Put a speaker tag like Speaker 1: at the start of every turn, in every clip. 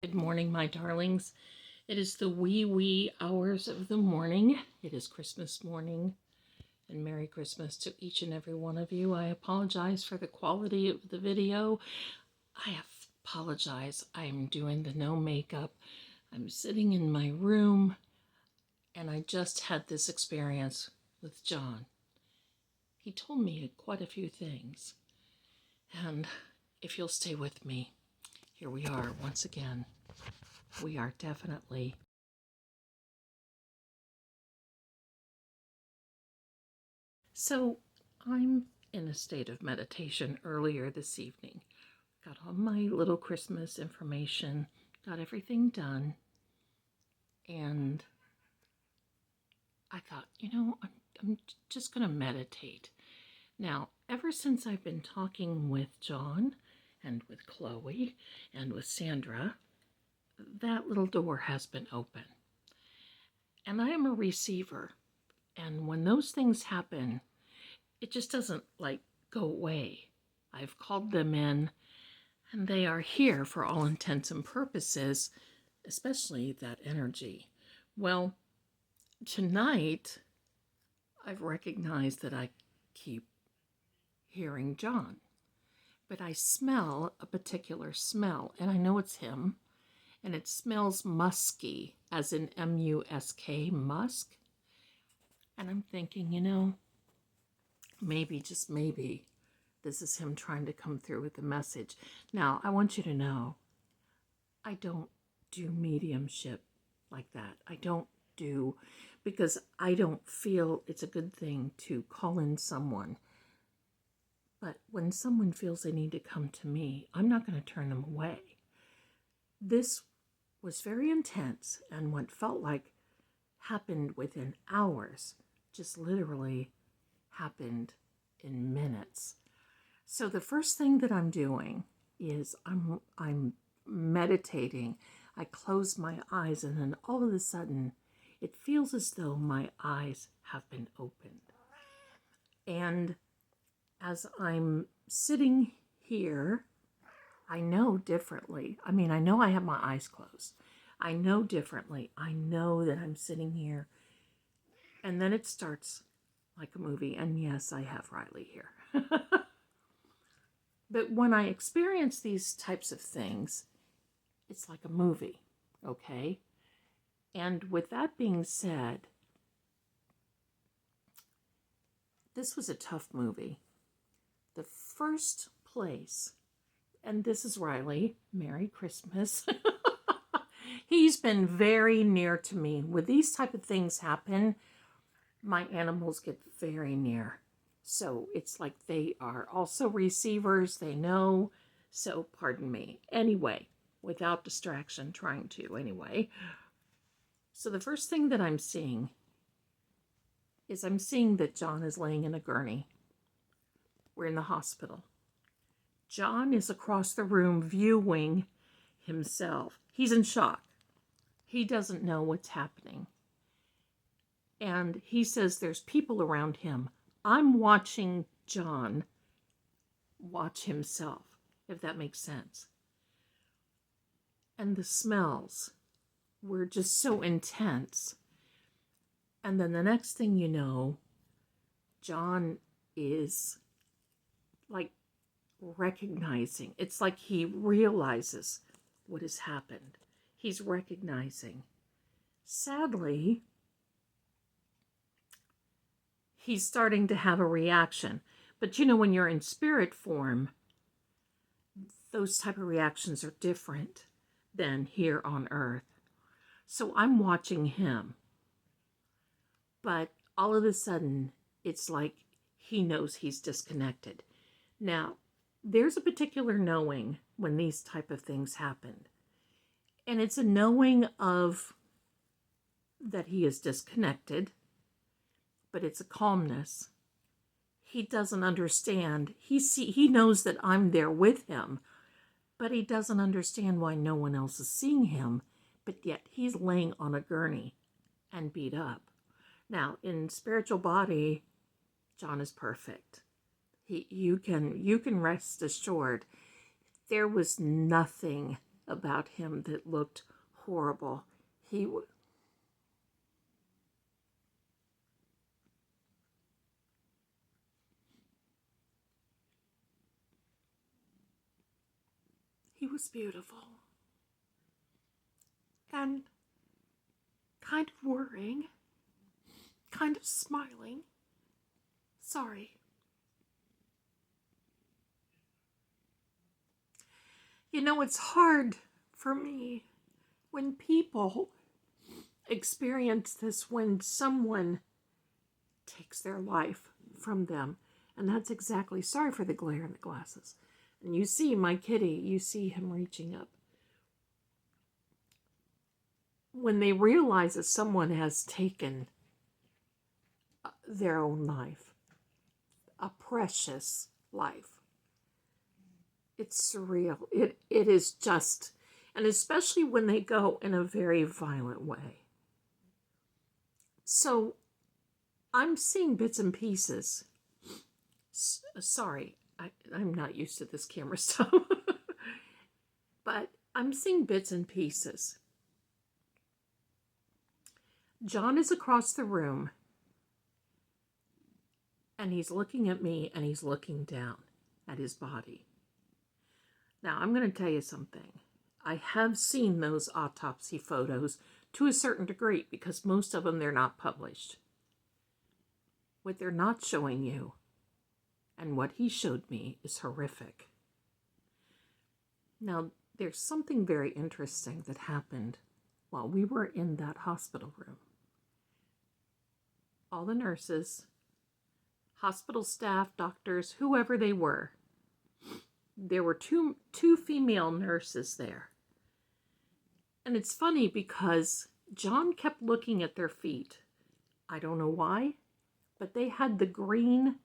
Speaker 1: Good morning, my darlings. It is the wee hours of the morning. It is Christmas morning, and Merry Christmas to each and every one of you. I apologize for the quality of the video. I apologize. I'm doing the no makeup. I'm sitting in my room, and I just had this experience with John. He told me quite a few things, and if you'll stay with me, here we are once again. We are definitely So I'm in a state of meditation earlier this evening. Got all my little Christmas information, got everything done, and I thought, I'm just going to meditate. Now, ever since I've been talking with John and with Chloe and with Sandra, that little door has been open. And I am a receiver. And when those things happen, it just doesn't go away. I've called them in, and they are here for all intents and purposes, especially that energy. Well, tonight, I've recognized that I keep hearing John, but I smell a particular smell, and I know it's him, and it smells musky, as in M-U-S-K, musk. And I'm thinking, maybe, just maybe, this is him trying to come through with the message. Now, I want you to know, I don't do mediumship like that. I don't do, because I don't feel it's a good thing to call in someone. But when someone feels they need to come to me, I'm not going to turn them away. This was very intense, and what felt like happened within hours just literally happened in minutes. So the first thing that I'm doing is I'm meditating. I close my eyes, and then all of a sudden it feels as though my eyes have been opened. And as I'm sitting here, I know differently. I mean, I know I have my eyes closed. I know differently. I know that I'm sitting here. And then it starts like a movie. And yes, I have Riley here. But when I experience these types of things, it's like a movie, okay? And with that being said, this was a tough movie. The first place, and this is Riley, Merry Christmas. He's been very near to me. When these type of things happen, my animals get very near. So it's like they are also receivers. They know. So pardon me. Anyway, without distraction, trying to anyway. So the first thing that I'm seeing is I'm seeing that John is laying in a gurney. We're in the hospital. John is across the room viewing himself. He's in shock. He doesn't know what's happening. And he says there's people around him. I'm watching John watch himself, if that makes sense. And the smells were just so intense. And then the next thing you know, John is like recognizing. It's like he realizes what has happened. He's recognizing. Sadly, he's starting to have a reaction. But when you're in spirit form, those type of reactions are different than here on earth. So I'm watching him. But all of a sudden, it's like he knows he's disconnected. Now, there's a particular knowing when these type of things happen. And it's a knowing of that he is disconnected, but it's a calmness. He doesn't understand. He knows that I'm there with him, but he doesn't understand why no one else is seeing him, but yet he's laying on a gurney and beat up. Now, in spiritual body, John is perfect. You can rest assured there was nothing about him that looked horrible. He was beautiful and kind of worrying, kind of smiling. Sorry. You know, it's hard for me when people experience this, when someone takes their life from them. And that's exactly, sorry for the glare in the glasses. And you see my kitty, you see him reaching up. When they realize that someone has taken their own life, a precious life, it's surreal. It is just, and especially when they go in a very violent way. So I'm seeing bits and pieces. Sorry, I'm not used to this camera stuff. But I'm seeing bits and pieces. John is across the room, and he's looking at me, and he's looking down at his body. Now, I'm going to tell you something. I have seen those autopsy photos to a certain degree, because most of them, they're not published. What they're not showing you, and what he showed me, is horrific. Now, there's something very interesting that happened while we were in that hospital room. All the nurses, hospital staff, doctors, whoever they were, there were two female nurses there. And it's funny because John kept looking at their feet. I don't know why, but they had the green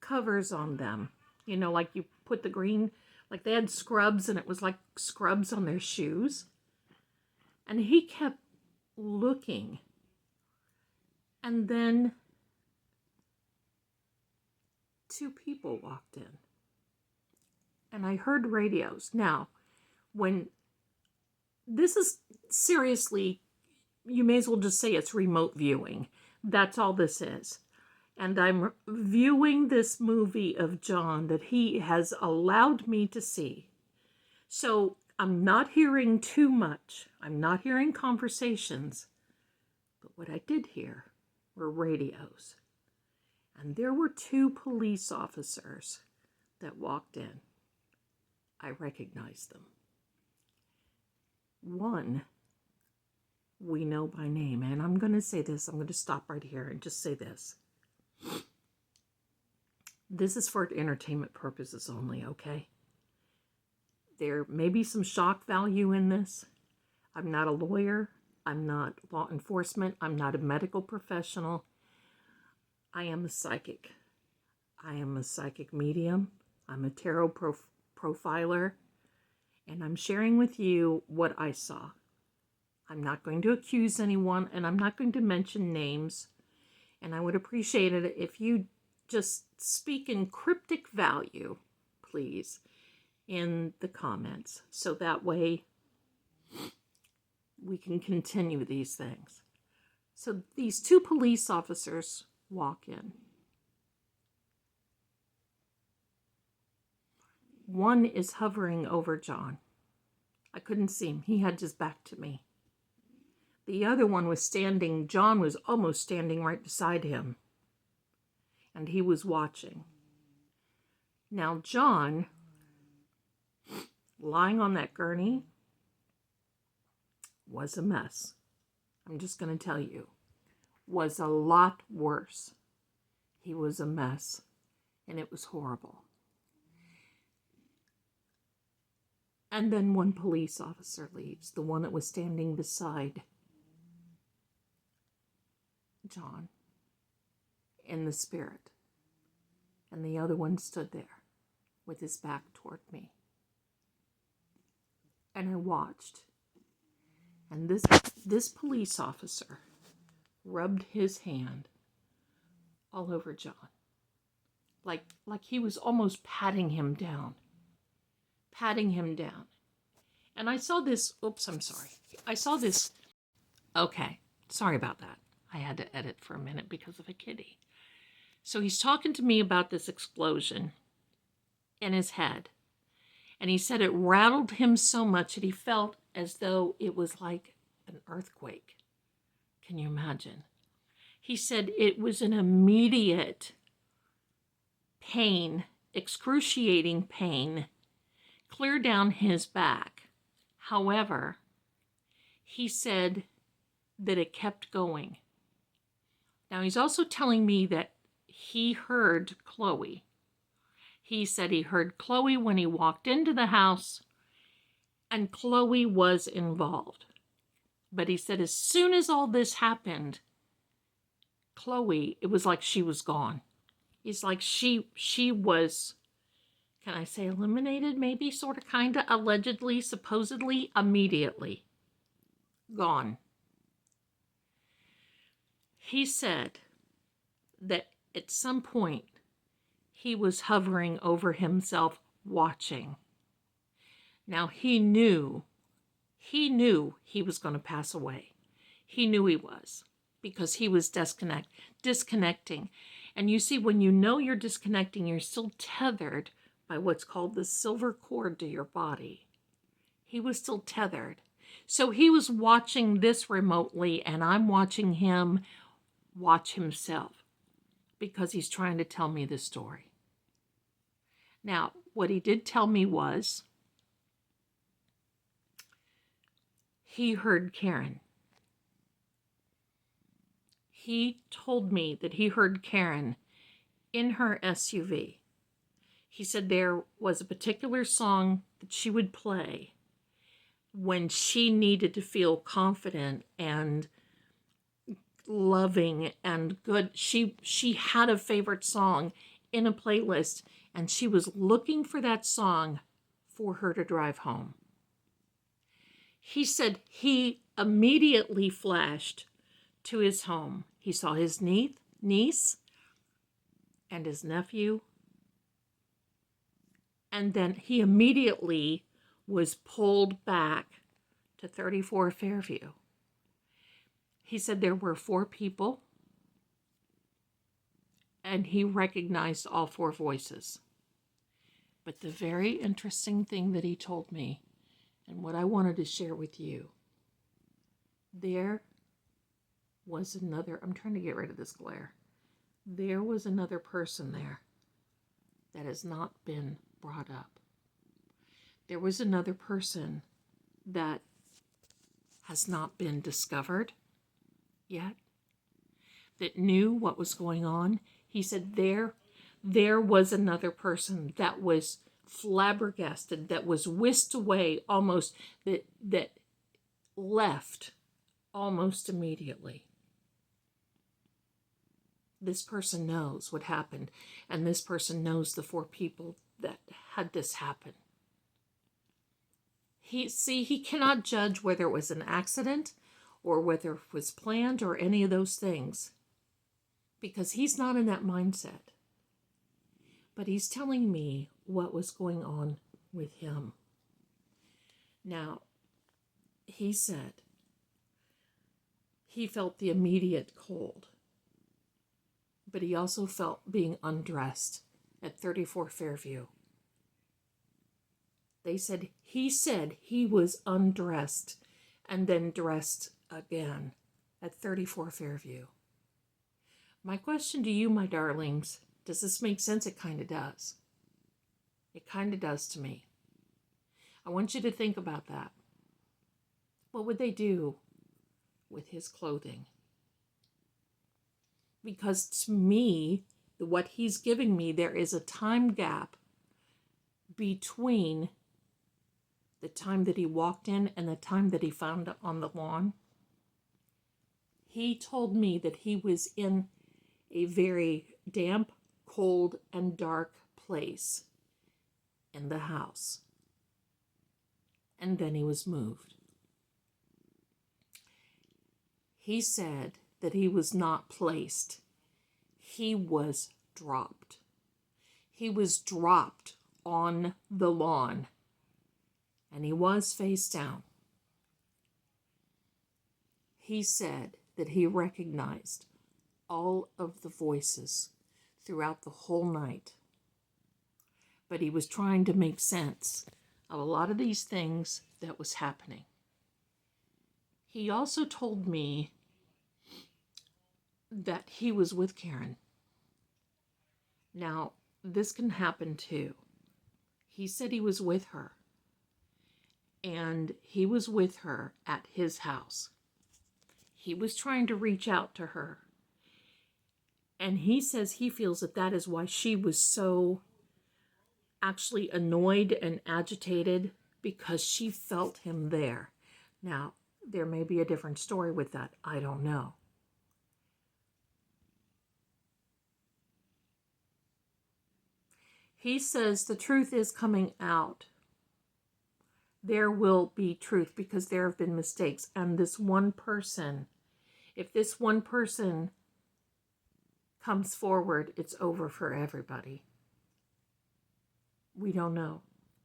Speaker 1: covers on them. You know, like you put the green, like they had scrubs, and it was like scrubs on their shoes. And he kept looking. And then 2 people walked in. And I heard radios. Now, when this is seriously, you may as well just say it's remote viewing. That's all this is. And I'm viewing this movie of John that he has allowed me to see. So I'm not hearing too much. I'm not hearing conversations. But what I did hear were radios. And there were 2 police officers that walked in. I recognized them. One, we know by name. And I'm going to say this. I'm going to stop right here and just say this. This is for entertainment purposes only, okay? There may be some shock value in this. I'm not a lawyer. I'm not law enforcement. I'm not a medical professional. I am a psychic. I am a psychic medium. I'm a tarot profiler. And I'm sharing with you what I saw. I'm not going to accuse anyone, and I'm not going to mention names. And I would appreciate it if you just speak in cryptic value, please, in the comments. So that way we can continue these things. So these 2 police officers walk in. One is hovering over John. I couldn't see him. He had his back to me. The other one was standing. John was almost standing right beside him. And he was watching. Now, John, lying on that gurney, was a mess. I'm just going to tell you. Was a lot worse. He was a mess. And it was horrible. And then one police officer leaves, the one that was standing beside John in the spirit. And the other one stood there with his back toward me. And I watched. And this police officer rubbed his hand all over John. Like he was almost patting him down. And I saw this, oops, I'm sorry. I saw this, okay, sorry about that. I had to edit for a minute because of a kitty. So he's talking to me about this explosion in his head. And he said it rattled him so much that he felt as though it was like an earthquake. Can you imagine? He said it was an immediate pain, excruciating pain, clear down his back. However, he said that it kept going. Now, he's also telling me that he heard Chloe. He said he heard Chloe when he walked into the house, and Chloe was involved. But he said as soon as all this happened, Chloe, it was like she was gone. It's like she was, can I say eliminated, maybe, sort of, kind of, allegedly, supposedly, immediately gone. He said that at some point he was hovering over himself, watching. Now he knew he was going to pass away. He knew he was, because he was disconnecting. And you see, when you know you're disconnecting, you're still tethered by what's called the silver cord to your body. He was still tethered. So he was watching this remotely, and I'm watching him watch himself, because he's trying to tell me this story. Now, what he did tell me was he heard Karen. He told me that he heard Karen in her SUV. He said there was a particular song that she would play when she needed to feel confident and loving and good. She had a favorite song in a playlist, and she was looking for that song for her to drive home. He said he immediately flashed to his home. He saw his niece and his nephew, and then he immediately was pulled back to 34 Fairview. He said there were 4 people, and he recognized all 4 voices. But the very interesting thing that he told me, and what I wanted to share with you, there was another, I'm trying to get rid of this glare. There was another person there that has not been brought up. There was another person that has not been discovered yet, that knew what was going on. He said there was another person that was flabbergasted, that was whisked away almost, that left almost immediately. This person knows what happened, and this person knows the 4 people that had this happen. He cannot judge whether it was an accident or whether it was planned or any of those things, because he's not in that mindset. But he's telling me what was going on with him. Now, he said he felt the immediate cold, but he also felt being undressed at 34 Fairview. He said he was undressed and then dressed again at 34 Fairview. My question to you, my darlings, does this make sense? It kind of does. It kind of does to me. I want you to think about that. What would they do with his clothing? Because to me, what he's giving me, there is a time gap between the time that he walked in and the time that he found it on the lawn. He told me that he was in a very damp, cold, and dark place in the house. And then he was moved. He said that he was not placed. He was dropped. He was dropped on the lawn. and he was face down. He said that he recognized all of the voices throughout the whole night. But he was trying to make sense of a lot of these things that was happening. He also told me that he was with Karen. Now, this can happen too. He said he was with her. And he was with her at his house. He was trying to reach out to her. And he says he feels that that is why she was so actually annoyed and agitated, because she felt him there. Now, there may be a different story with that. I don't know. He says the truth is coming out. There will be truth because there have been mistakes. And this one person, if this one person comes forward, it's over for everybody. We don't know.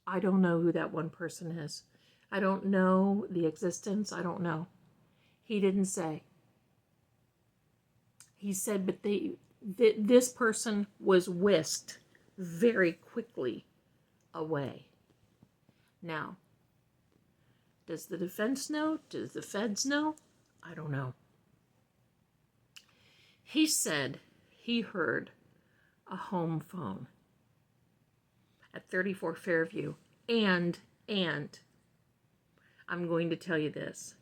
Speaker 1: I don't know who that one person is. I don't know the existence. I don't know. He didn't say. He said, but this person was whisked very quickly away. Now, does the defense know? Does the feds know? I don't know. He said he heard a home phone at 34 Fairview. And I'm going to tell you this.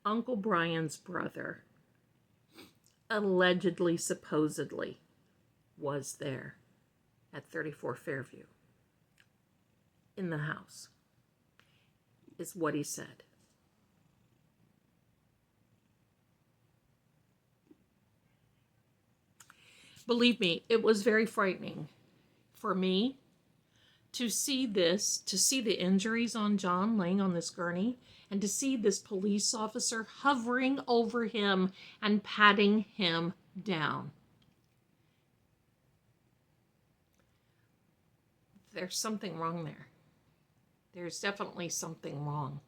Speaker 1: Uncle Brian's brother allegedly, supposedly, was there at 34 Fairview in the house, is what he said. Believe me, it was very frightening for me to see this, to see the injuries on John laying on this gurney, and to see this police officer hovering over him and patting him down. There's something wrong there. There's definitely something wrong.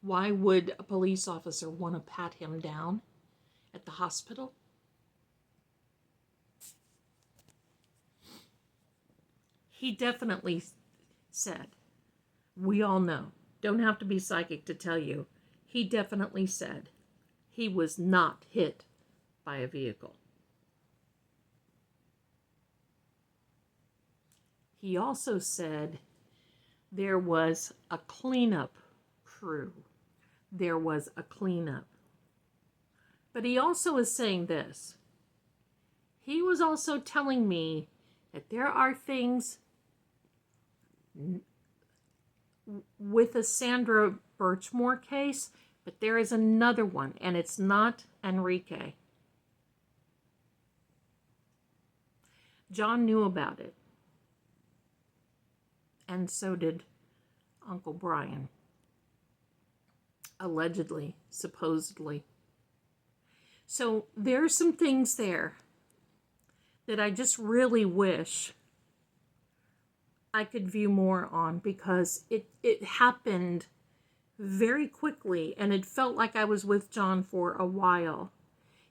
Speaker 1: Why would a police officer want to pat him down at the hospital? He definitely said, we all know, don't have to be psychic to tell you, he definitely said he was not hit by a vehicle. He also said there was a cleanup crew. There was a cleanup. But he also is saying this. He was also telling me that there are things with a Sandra Birchmore case, but there is another one, and it's not Enrique. John knew about it. And so did Uncle Brian. Allegedly, supposedly. So there's some things there that I just really wish I could view more on, because it happened very quickly and it felt like I was with John for a while.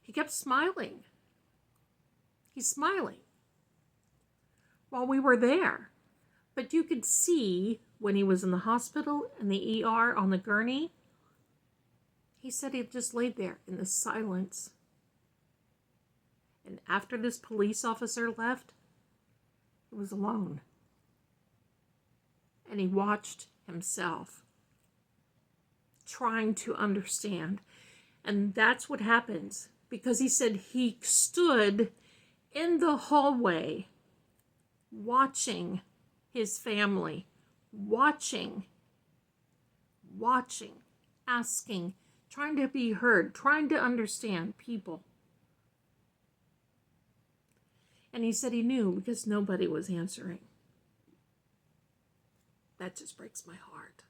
Speaker 1: He kept smiling. He's smiling while we were there. But you could see when he was in the hospital in the ER on the gurney, he said he just laid there in the silence. And after this police officer left, he was alone. And he watched himself, trying to understand. And that's what happens, because he said he stood in the hallway watching his family, watching, asking, trying to be heard, trying to understand people. And he said he knew because nobody was answering. That just breaks my heart.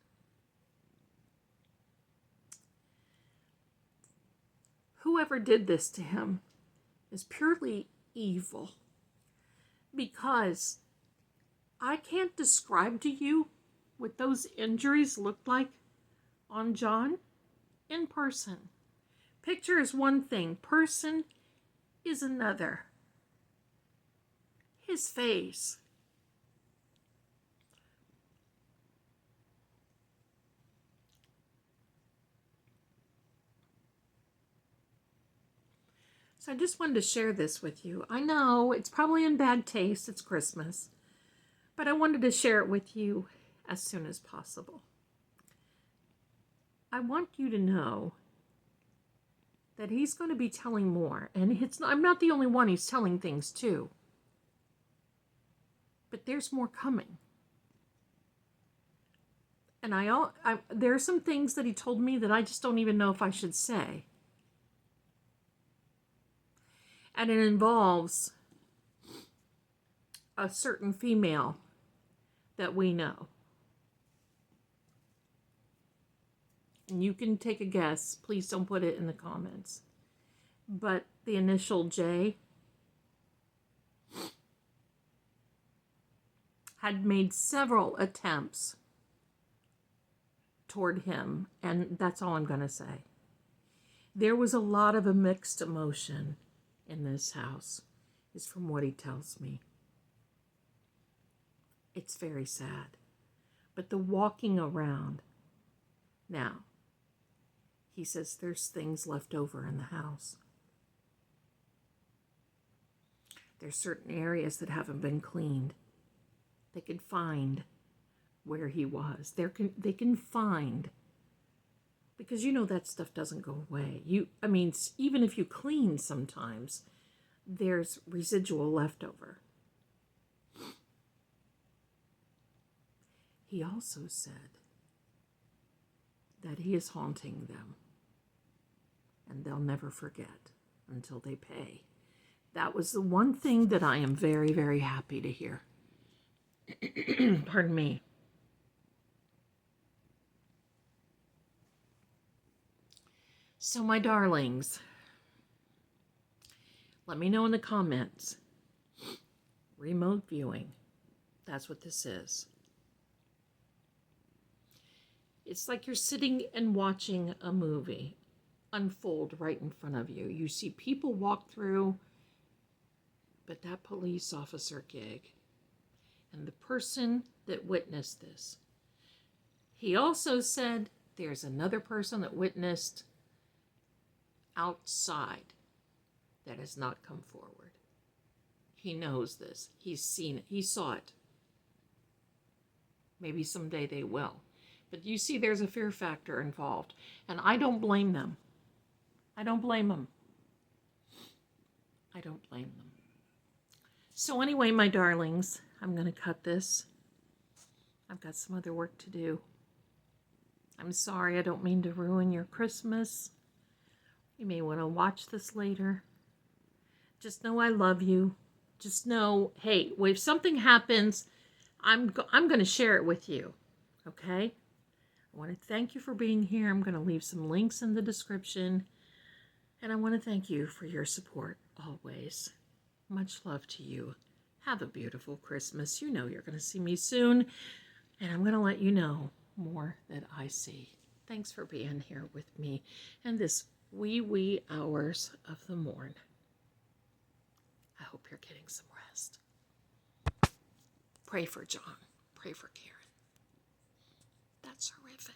Speaker 1: Whoever did this to him is purely evil, because I can't describe to you what those injuries looked like on John in person. Picture is one thing, person is another. His face. So I just wanted to share this with you. I know it's probably in bad taste, it's Christmas, but I wanted to share it with you as soon as possible. I want you to know that he's going to be telling more, and I'm not the only one he's telling things to, but there's more coming. And there are some things that he told me that I just don't even know if I should say. And it involves a certain female that we know. And you can take a guess. Please don't put it in the comments. But the initial J had made several attempts toward him, and that's all I'm going to say. There was a lot of a mixed emotion in this house, is from what he tells me. It's very sad. But the walking around, now, he says there's things left over in the house. There's certain areas that haven't been cleaned. They could find where he was. They can find, because you know that stuff doesn't go away. Even if you clean sometimes, there's residual leftover. He also said that he is haunting them, and they'll never forget until they pay. That was the one thing that I am very, very happy to hear. Pardon me. So, my darlings, let me know in the comments. Remote viewing. That's what this is. It's like you're sitting and watching a movie unfold right in front of you. You see people walk through, but that police officer gig and the person that witnessed this. He also said there's another person that witnessed outside that has not come forward. He knows this. He's seen it. He saw it. Maybe someday they will. But you see, there's a fear factor involved. And I don't blame them. I don't blame them. I don't blame them. So anyway, my darlings, I'm going to cut this. I've got some other work to do. I'm sorry, I don't mean to ruin your Christmas. You may want to watch this later. Just know I love you. Just know, hey, if something happens, I'm going to share it with you. Okay? I want to thank you for being here. I'm going to leave some links in the description. And I want to thank you for your support always. Much love to you. Have a beautiful Christmas. You know you're going to see me soon. And I'm going to let you know more that I see. Thanks for being here with me and this wee hours of the morn. I hope you're getting some rest. Pray for John. Pray for Karen. That's horrific.